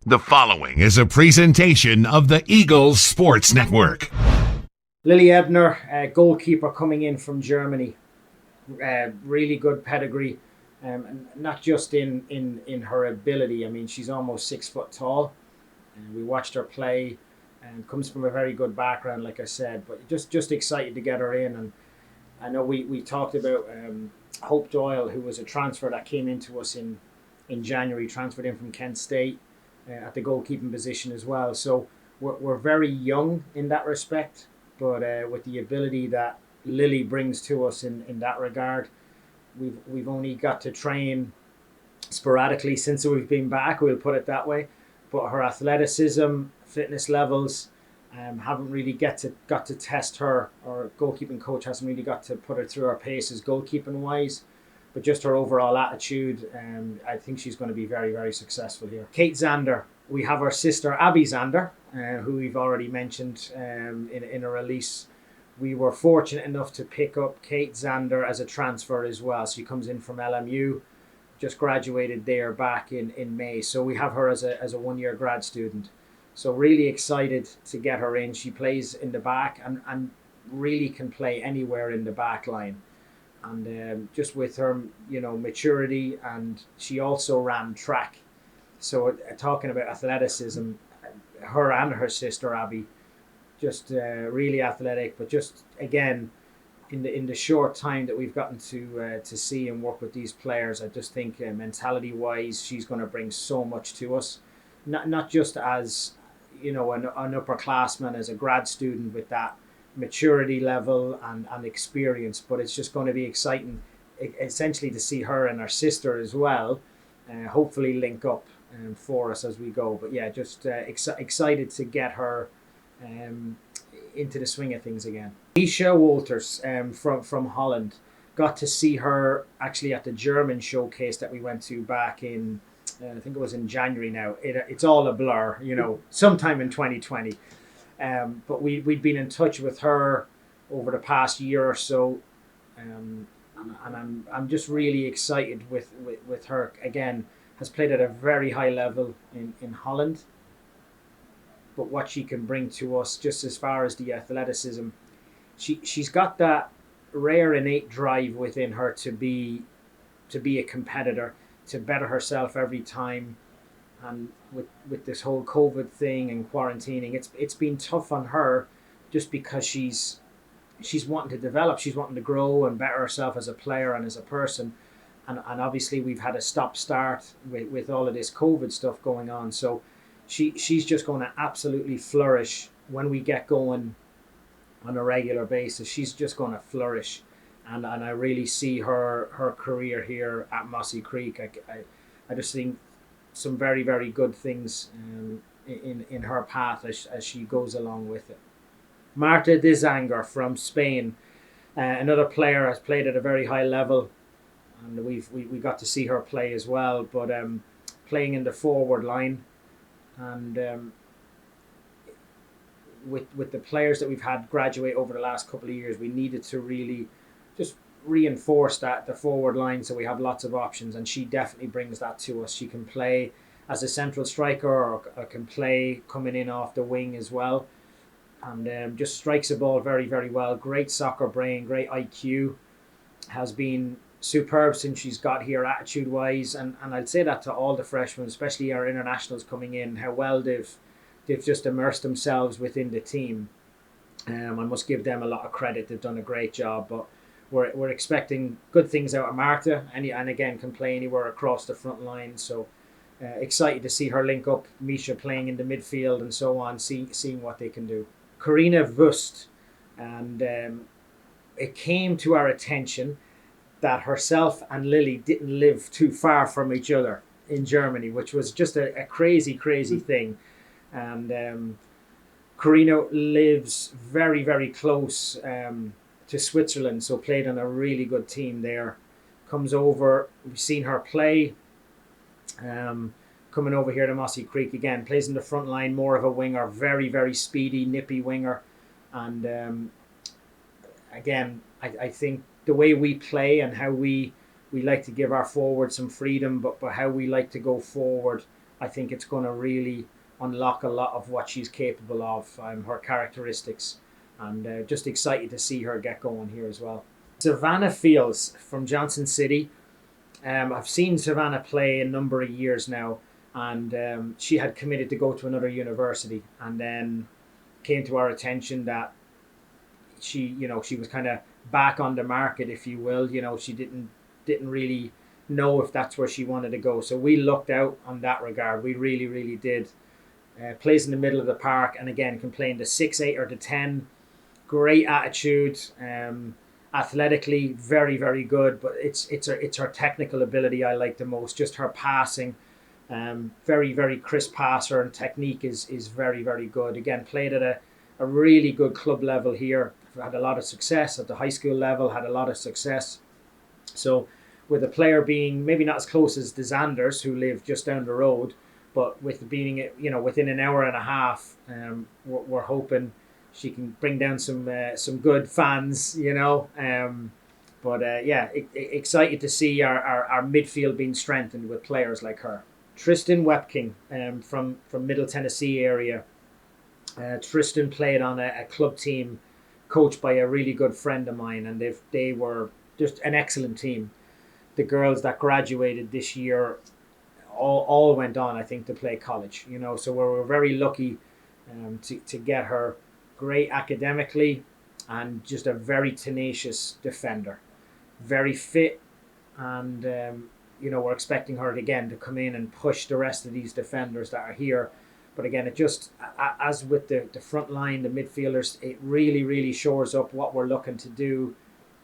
The following is a presentation of the Eagles Sports Network. Lilly Ebner, goalkeeper coming in from Germany. Really good pedigree, not just in her ability. I mean, she's almost 6 foot tall. We watched her play and comes from a very good background, like I said, but just excited to get her in. And I know we talked about Hope Doyle, who was a transfer that came into us in January, transferred in from Kent State at the goalkeeping position as well. So we're very young in that respect, but with the ability that Lilly brings to us in that regard, we've only got to train sporadically since we've been back, we'll put it that way. But her athleticism, fitness levels, haven't really got to test her. Our goalkeeping coach hasn't really got to put her through her paces goalkeeping wise. But just her overall attitude, I think she's going to be very, very successful here. Kate Xander, we have our sister Abby Xander, who we've already mentioned in a release. We were fortunate enough to pick up Kate Xander as a transfer as well. She comes in from LMU, just graduated there back in May. So we have her as a one-year grad student. So really excited to get her in. She plays in the back and really can play anywhere in the back line. And just with her, maturity, and she also ran track. So talking about athleticism, her and her sister Abby, just really athletic. But just again, in the short time that we've gotten to see and work with these players, I just think mentality wise, she's going to bring so much to us. Not just as an upperclassman, as a grad student with that maturity level and experience, but it's just going to be exciting essentially to see her and her sister as well hopefully link up for us as we go. But yeah, just excited to get her into the swing of things again. Misha Walters from Holland, got to see her actually at the German showcase that we went to back in I think it was in January now. It's all a blur, sometime in 2020. But we'd been in touch with her over the past year or so, and I'm just really excited with her. Again, has played at a very high level in Holland, but what she can bring to us just as far as the athleticism, she's got that rare innate drive within her to be a competitor, to better herself every time. And with this whole COVID thing and quarantining, it's been tough on her just because she's wanting to develop, she's wanting to grow and better herself as a player and as a person. And obviously we've had a stop-start with all of this COVID stuff going on. So she's just going to absolutely flourish when we get going on a regular basis. She's just going to flourish. And I really see her career here at Mossy Creek. I just think some very, very good things in her path as she goes along with it. Marta Garcia from Spain, another player, has played at a very high level, and we got to see her play as well, but playing in the forward line. And with the players that we've had graduate over the last couple of years, we needed to really just reinforce the forward line so we have lots of options, and she definitely brings that to us. She can play as a central striker or can play coming in off the wing as well, and just strikes the ball very, very well. Great soccer brain, great IQ, has been superb since she's got here attitude wise, and I'd say that to all the freshmen, especially our internationals coming in, how well they've just immersed themselves within the team. I must give them a lot of credit. They've done a great job, but we're expecting good things out of Marta, and again can play anywhere across the front line. So excited to see her link up Misha playing in the midfield and so on, seeing what they can do. Karina Wust, and it came to our attention that herself and Lilly didn't live too far from each other in Germany, which was just a crazy thing. And Karina lives very, very close to Switzerland, so played on a really good team there. Comes over, we've seen her play, coming over here to Mossy Creek again, plays in the front line, more of a winger, very, very speedy, nippy winger. And again, I think the way we play and how we like to give our forward some freedom, but how we like to go forward I think it's going to really unlock a lot of what she's capable of, her characteristics, and just excited to see her get going here as well. Savannah Fields from Johnson City. I've seen Savannah play a number of years now, and she had committed to go to another university, and then came to our attention that she was kind of back on the market, if you will. She didn't really know if that's where she wanted to go. So we looked out on that regard. We really, really did. Plays in the middle of the park, and again can play in the 6, 8, or the 10. Great attitude. Athletically, very, very good. But it's her technical ability I like the most. Just her passing. Very, very crisp passer, and technique is very, very good. Again, played at a really good club level here. Had a lot of success at the high school level. Had a lot of success. So with a player being maybe not as close as the Xanders, who live just down the road, but with being within an hour and a half, we're hoping she can bring down some good fans. Excited to see our midfield being strengthened with players like her. Tristan Webster, from Middle Tennessee area. Tristan played on a club team coached by a really good friend of mine, and they were just an excellent team. The girls that graduated this year all went on, I think, to play college. So we were very lucky to get her. Great academically, and just a very tenacious defender. Very fit, and we're expecting her again to come in and push the rest of these defenders that are here. But again, it just, as with the front line, the midfielders, it really, really shores up what we're looking to do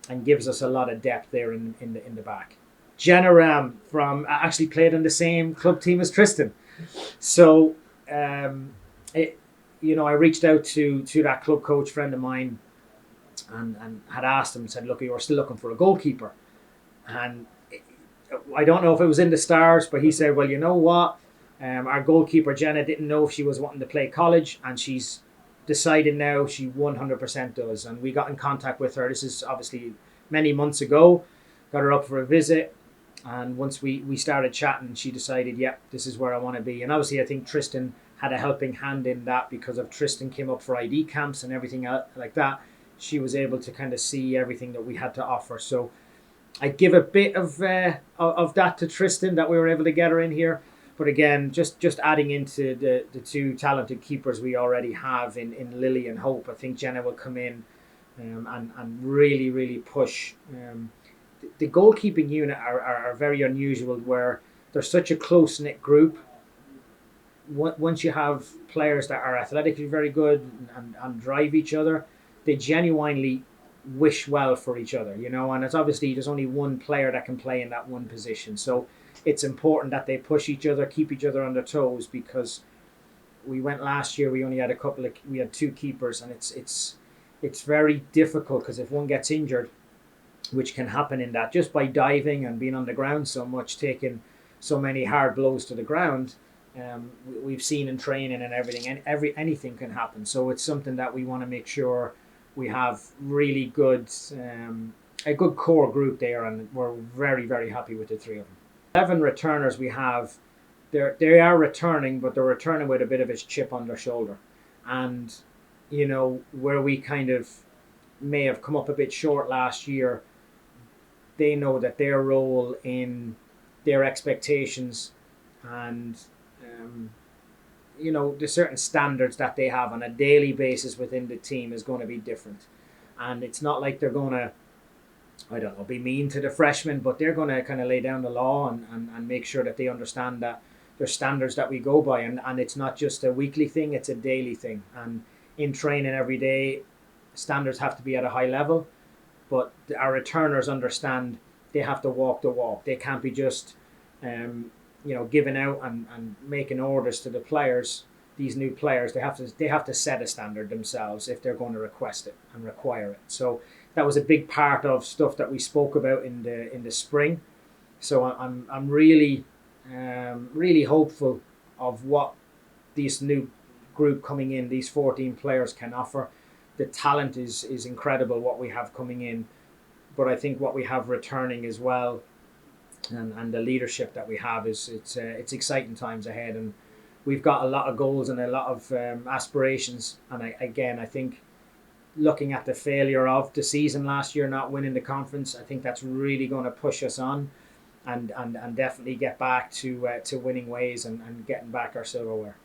and gives us a lot of depth there in the back. Jenna Ram actually played on the same club team as Tristan. So I reached out to that club coach friend of mine and had asked him, said, look, you were still looking for a goalkeeper. And I don't know if it was in the stars, but he said, well, you know what? Our goalkeeper, Jenna, didn't know if she was wanting to play college, and she's decided now she 100% does. And we got in contact with her. This is obviously many months ago. Got her up for a visit. And once we started chatting, she decided, this is where I want to be. And obviously, I think Tristan had a helping hand in that, because of Tristan came up for ID camps and everything like that. She was able to kind of see everything that we had to offer. So I give a bit of that to Tristan, that we were able to get her in here. But again, just adding into the two talented keepers we already have in Lilly and Hope. I think Jenna will come in and really, really push. The goalkeeping unit are very unusual, where they're such a close-knit group. Once you have players that are athletically very good and drive each other, they genuinely wish well for each other, and it's obviously there's only one player that can play in that one position. So it's important that they push each other, keep each other on their toes, because we went last year, we only had we had two keepers, and it's very difficult, because if one gets injured, which can happen in that, just by diving and being on the ground so much, taking so many hard blows to the ground, we've seen in training and everything, and anything can happen. So it's something that we want to make sure we have really good, a good core group there, and we're very, very happy with the three of them. 11 returners we have. They are returning, but they're returning with a bit of a chip on their shoulder. And, where we kind of may have come up a bit short last year, they know that their role in their expectations and, the certain standards that they have on a daily basis within the team is going to be different. And it's not like they're going to, be mean to the freshmen, but they're going to kind of lay down the law and make sure that they understand that there's standards that we go by. And it's not just a weekly thing, it's a daily thing. And in training every day, standards have to be at a high level, but our returners understand they have to walk the walk. They can't be just, giving out and making orders to the players. These new players, they have to set a standard themselves if they're going to request it and require it. So that was a big part of stuff that we spoke about in the spring. So I'm really hopeful of what this new group coming in, these 14 players, can offer. The talent is incredible what we have coming in, but I think what we have returning as well and the leadership that we have it's exciting times ahead, and we've got a lot of goals and a lot of aspirations. And I think looking at the failure of the season last year, not winning the conference, I think that's really going to push us on and definitely get back to winning ways and getting back our silverware.